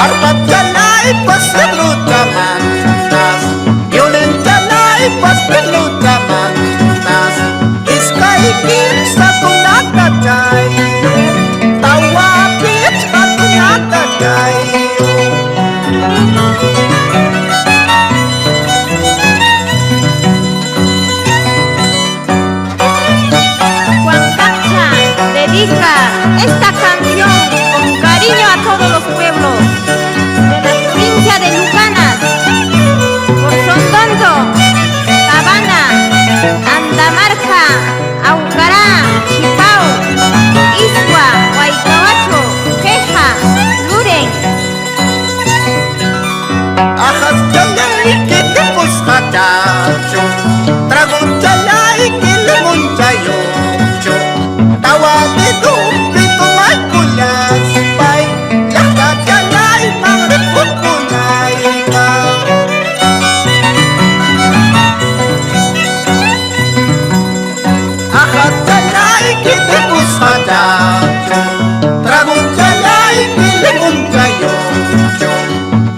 Arbat jalai pas perlu taman tas, Yulen jalai pas perlu taman tas. Iskai kir satu nada jai, tawa kir satu nada jai. Juan Cacha dedica esta canción con cariño a todos los pueblos de la provincia de Lucanas, por Sondondo, Cabana, Andamarca, Aucará, Chipau, Isua, Huaycahuacho, Queja, Luren. Ahas jalai kita pus kadacho, Dragon jalai kita muncayo, tawa itu pintu mai kulas pai, Laka jalai mangreput kunai kau. Ahas jalai kita pus kadacho, Dragon jalai kita muncayo,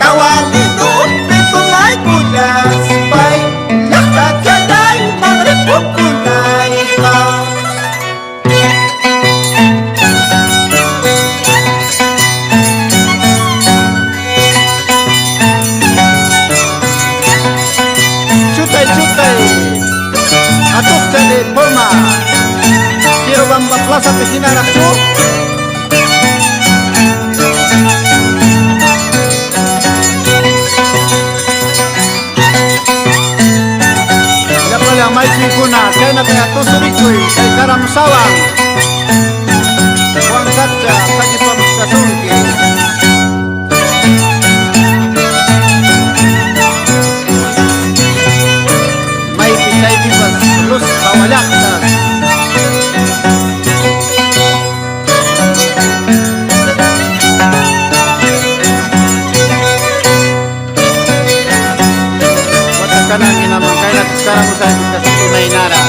tawa itu pintu mai kulas pai, Laka jalai mangreput kunai kau. Cutai-cutai atuk jadi poma kiro bamba plaza pekina rakku ya pala mai singkuna kaya na kaya tusurikui kay karam sawang Juan Cacha kaki pamkasunki may pisay bibas lus kawalaktas watakanan ginamang kaya natin sekarang usai kita tunay nara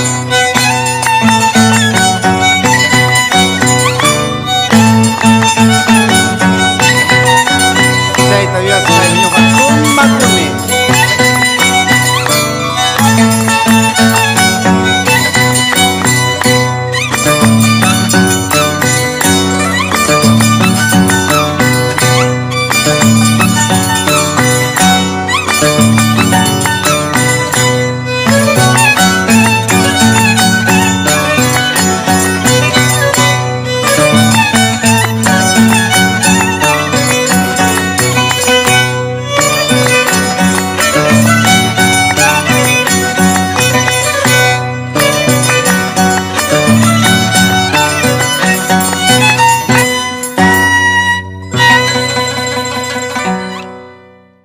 saya tahu ya saya menyukai umat kami